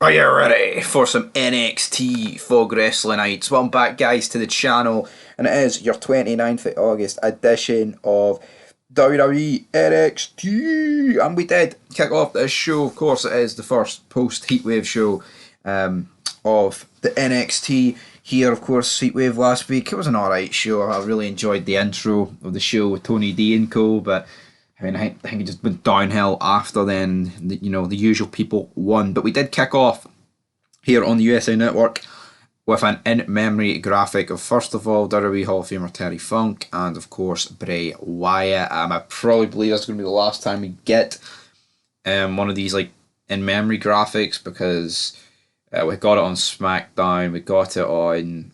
Are you ready for some NXT Fog Wrestling Nights? Welcome back, guys, to the channel, and it is your 29th of August edition of WWE NXT. And we did kick off this show. Of course, it is the first post Heatwave show of the NXT here. Of course, Heatwave last week, it was an alright show. I really enjoyed the intro of the show with Tony D and co, but I think it just went downhill after then. The usual people won. But we did kick off here on the USA Network with an in-memory graphic of, first of all, WWE Hall of Famer Terry Funk and, of course, Bray Wyatt. I probably believe that's going to be the last time we get one of these like in-memory graphics, because we got it on SmackDown, we got it on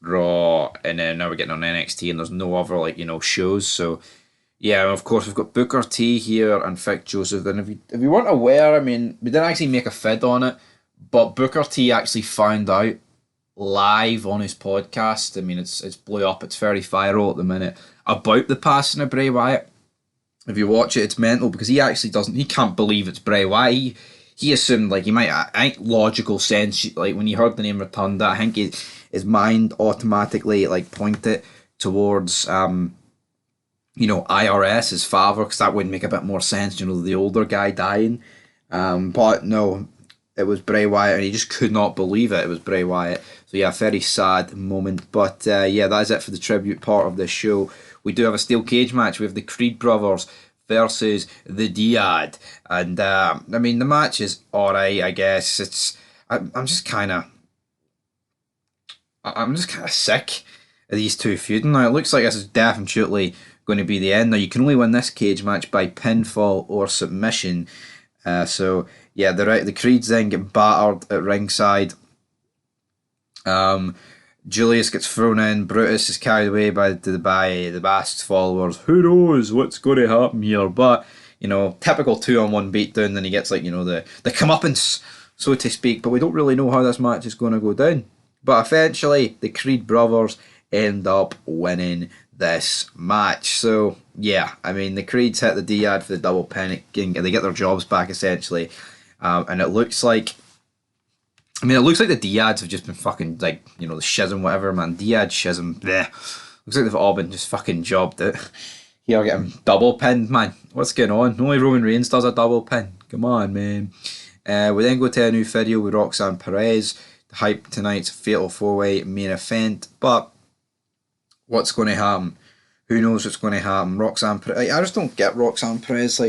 Raw, and then now we're getting on NXT, and there's no other shows. So yeah, of course we've got Booker T here and Vic Joseph. And if you weren't aware, I mean, we didn't actually make a vid on it, but Booker T actually found out live on his podcast. I mean, it's blew up. It's very viral at the minute about the passing of Bray Wyatt. If you watch it, it's mental, because he actually doesn't. He can't believe it's Bray Wyatt. He assumed, like, he might. I think logical sense. Like, when he heard the name Rotunda, I think his mind automatically like pointed towards IRS, his father, because that would make a bit more sense, the older guy dying. But no, it was Bray Wyatt, and he just could not believe it. It was Bray Wyatt. So yeah, very sad moment. But yeah, that is it for the tribute part of this show. We do have a steel cage match. We have the Creed brothers versus the Diad. And I mean, the match is alright, I guess. I'm just kind of sick of these two feuding now. It looks like this is definitely going to be the end. Now, you can only win this cage match by pinfall or submission. So yeah, the Creeds then get battered at ringside. Julius gets thrown in. Brutus is carried away by the masked followers. Who knows what's going to happen here? But typical 2-on-1 beatdown. Then he gets the comeuppance, so to speak. But we don't really know how this match is going to go down. But eventually, the Creed brothers end up winning this match. So yeah, I mean, the Creeds hit the Diad for the double pin, and they get their jobs back essentially. And it looks like, the Diads have just been fucking, the schism, whatever, man. Diad schism, bleh. Looks like they've all been just fucking jobbed out. Here, getting double pinned, man. What's going on? Only Roman Reigns does a double pin. Come on, man. We then go to a new video with Roxanne Perez to hype tonight's Fatal 4-Way main event. But what's going to happen? Who knows what's going to happen? Roxanne Perez. I just don't get Roxanne Perez.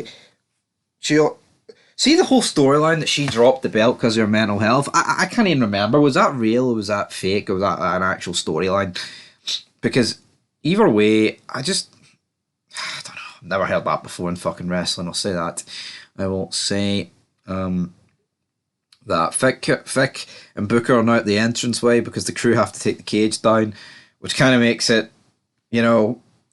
See the whole storyline that she dropped the belt because of her mental health? I can't even remember. Was that real or was that fake? Or was that an actual storyline? Because either way, I don't know. I've never heard that before in fucking wrestling. I'll say that. I will say that Vic and Booker are now at the entranceway because the crew have to take the cage down, which kind of makes it,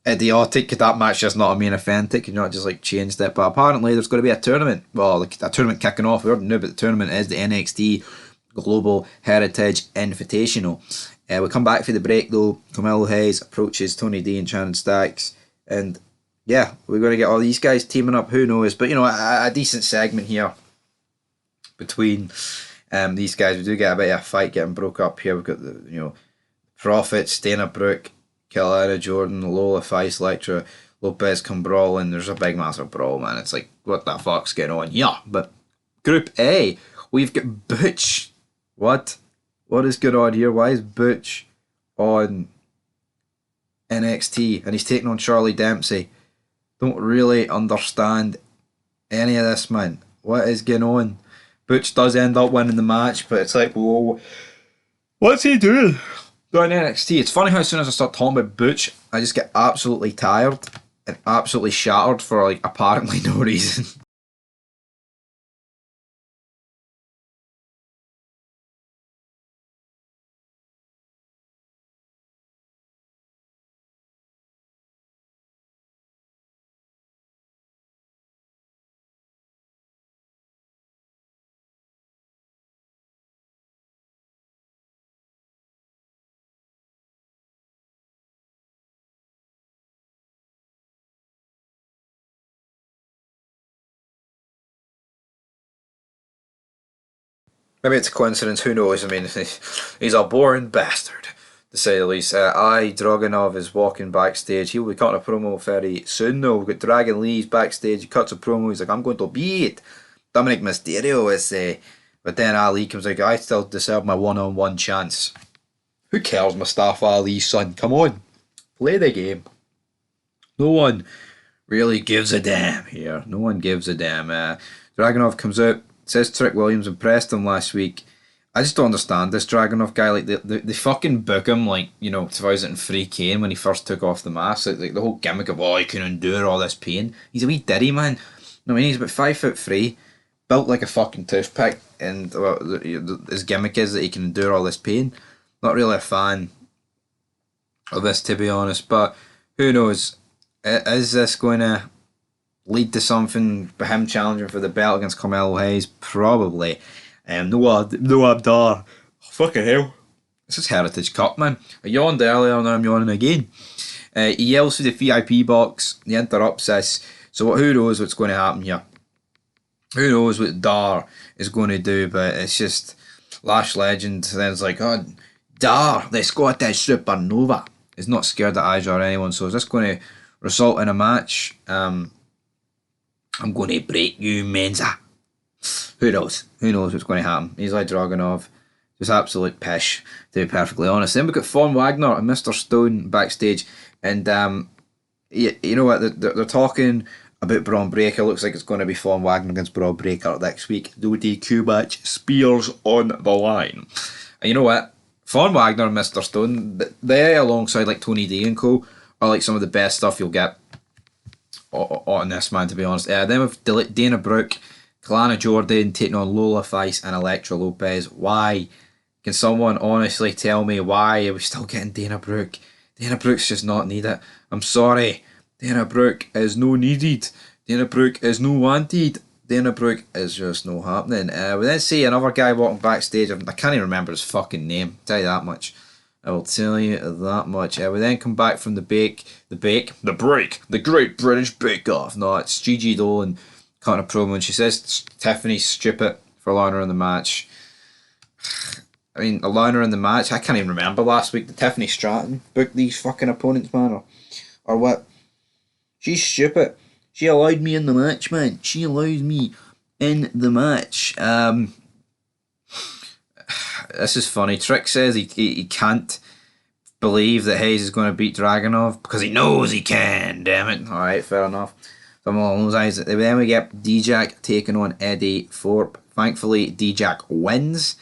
idiotic. That match is not a main event. It could not just changed it. But apparently there's going to be a tournament. Well, a tournament kicking off. We already knew, but the tournament is the NXT Global Heritage Invitational. We come back for the break though. Carmelo Hayes approaches Tony D and Shannon Stacks, and yeah, we're going to get all these guys teaming up. Who knows? But a decent segment here between these guys. We do get a bit of a fight getting broke up here. We've got the Profits, Dana Brooke, Carolina Jordan, Lola Fice, Electra, Lopez come brawling. There's a big massive brawl, man. It's like, what the fuck's going on? Yeah, but Group A, we've got Butch. What is going on here? Why is Butch on NXT and he's taking on Charlie Dempsey? Don't really understand any of this, man. What is going on? Butch does end up winning the match, but it's like, whoa, what's he doing? Going NXT. It's funny how as soon as I start talking about Butch, I just get absolutely tired and absolutely shattered for apparently no reason. Maybe it's a coincidence, who knows? I mean, he's a boring bastard, to say the least. Dragunov is walking backstage. He'll be cutting a promo very soon, though. We've got Dragon Lee's backstage. He cuts a promo. He's like, I'm going to beat Dominic Mysterio. But then Ali comes like, I still deserve my one-on-one chance. Who cares, Mustafa Ali, son? Come on. Play the game. No one really gives a damn here. No one gives a damn. Dragunov comes out, says Trick Williams impressed him last week. I just don't understand this Dragunov guy. Like, they fucking book him like, 2003 Kane when he first took off the mask. Like the whole gimmick of, he can endure all this pain. He's a wee diddy, man. I mean, he's about 5'3", built like a fucking toothpick, and his gimmick is that he can endure all this pain. Not really a fan of this, to be honest, but who knows? Is this going to lead to something by him challenging for the belt against Carmelo Hayes? Probably. No Abdar. Fucking hell. This is Heritage Cup, man. I yawned earlier, now I'm yawning again. He yells through the VIP box. He interrupts this. So who knows what's going to happen here? Who knows what Dar is going to do? But it's just Lash Legend. Then it's like, Dar, the Scottish Supernova, is not scared of Aja or anyone. So is this going to result in a match? I'm going to break you, Menza. Who knows? Who knows what's going to happen? He's like Dragunov. Just absolute pish, to be perfectly honest. Then we've got Von Wagner and Mr. Stone backstage. And you know what? They're talking about Braun Breaker. Looks like it's going to be Von Wagner against Braun Breaker next week. No DQ match. Spears on the line. And you know what? Von Wagner and Mr. Stone, they alongside like Tony D and Co, are like some of the best stuff you'll get on this, man, to be honest. Then with Dana Brooke, Kalana Jordan taking on Lola Fice and Elektra Lopez. Why? Can someone honestly tell me why are we still getting Dana Brooke? Dana Brooke's just not needed. I'm sorry. Dana Brooke is no needed. Dana Brooke is no wanted. Dana Brooke is just no happening. We then see another guy walking backstage. I can't even remember his fucking name. I'll tell you that much. I will tell you that much. We then come back from the break, the Great British Bake Off. No, it's Gigi Dolan cutting a promo, and she says Tiffany's stupid for allowing her in the match. I mean, allowing her in the match? I can't even remember last week. Did Tiffany Stratton book these fucking opponents, man? Or what? She's stupid. She allowed me in the match, man. She allows me in the match. This is funny. Trick says he can't believe that Hayes is going to beat Dragunov because he knows he can, damn it. Alright, fair enough. Something along those lines. Then we get D-Jack taking on Eddie Thorpe. Thankfully, D-Jack wins.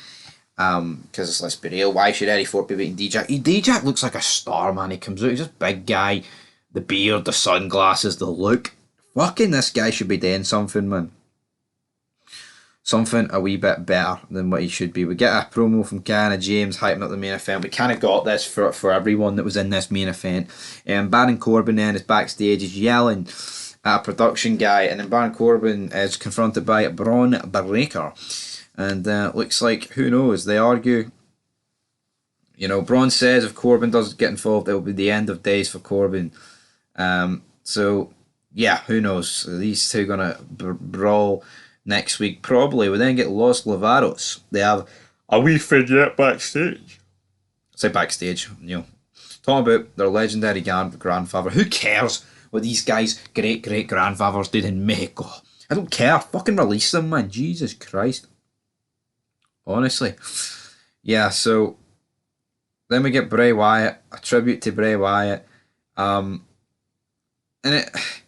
Because let's be real, why should Eddie Thorpe be beating D-Jack? D-Jack looks like a star, man. He comes out, he's just a big guy. The beard, the sunglasses, the look. Fucking this guy should be doing something, man. Something a wee bit better than what he should be. We get a promo from Kiana James hyping up the main event. We kind of got this for everyone that was in this main event. Baron Corbin then is backstage, he's yelling at a production guy, and then Baron Corbin is confronted by Braun Breaker. And looks like, who knows, they argue. You know, Braun says if Corbin doesn't get involved, it will be the end of days for Corbin. So, yeah, who knows? These two going to brawl next week, probably. We then get Los Lovatos. They have a wee vignette backstage. Say backstage, talking about their legendary grandfather. Who cares what these guys' great-great-grandfathers did in Mexico? I don't care. Fucking release them, man. Jesus Christ. Honestly. Yeah, so then we get Bray Wyatt, a tribute to Bray Wyatt. And it's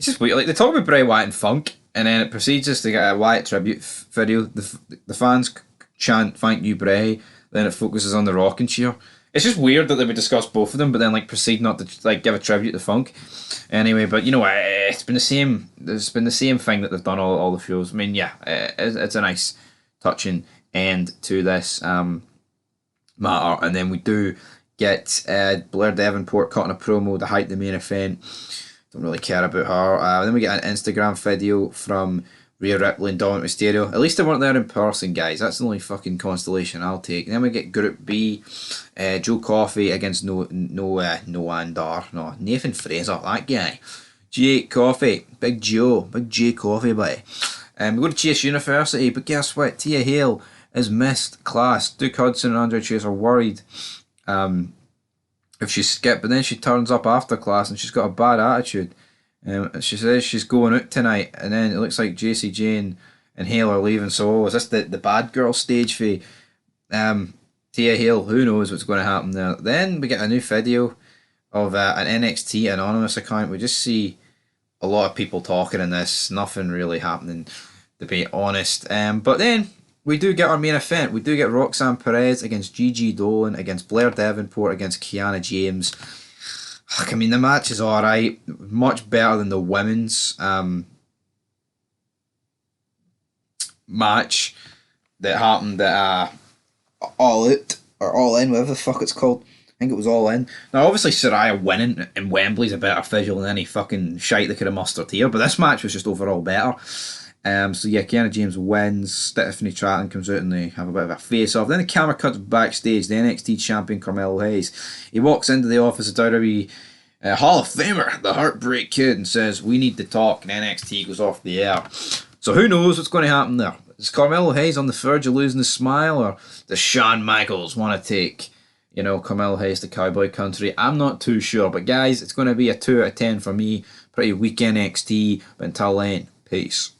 just weird. Like, they talk about Bray Wyatt and Funk, and then it proceeds us to get a Wyatt tribute video. The fans chant, "Thank you, Bray." Then it focuses on the Rockin' Cheer. It's just weird that they would discuss both of them, but then proceed not to give a tribute to Funk. Anyway, but you know what? It's been the same. There's been the same thing that they've done all the shows. I mean, yeah, it's a nice, touching end to this matter. And then we do get Blair Davenport cutting a promo to hype the main event. Don't really care about her. Then we get an Instagram video from Rhea Ripley and Dominic Mysterio. At least they weren't there in person, guys. That's the only fucking constellation I'll take. And then we get Group B, Joe Coffey against Nathan Fraser, that guy. J Coffey, Big J Coffey, buddy. We go to Chase University, but guess what? Tia Hale is missed class. Duke Hudson and Andre Chase are worried if she skipped, but then she turns up after class and she's got a bad attitude. She says she's going out tonight, and then it looks like JC Jane and Hale are leaving. So is this the bad girl stage for Tia Hale? Who knows what's going to happen there? Then we get a new video of an NXT anonymous account. We just see a lot of people talking in this. Nothing really happening, to be honest. But then we do get our main event. We do get Roxanne Perez against Gigi Dolan, against Blair Davenport, against Kiana James. I mean, the match is alright. Much better than the women's match that happened at All Out, or All In, whatever the fuck it's called. I think it was All In. Now, obviously, Saraya winning in Wembley's a better visual than any fucking shite they could have mustered here, but this match was just overall better. So yeah, Kiana James wins. Stephanie Stratton comes out and they have a bit of a face-off. Then the camera cuts backstage. The NXT champion Carmelo Hayes. He walks into the office of WWE Hall of Famer, the Heartbreak Kid, and says, "We need to talk." And NXT goes off the air. So who knows what's going to happen there? Is Carmelo Hayes on the verge of losing his smile, or does Shawn Michaels want to take, Carmelo Hayes to Cowboy Country? I'm not too sure. But guys, it's going to be a 2 out of 10 for me. Pretty weak NXT. But until then, peace.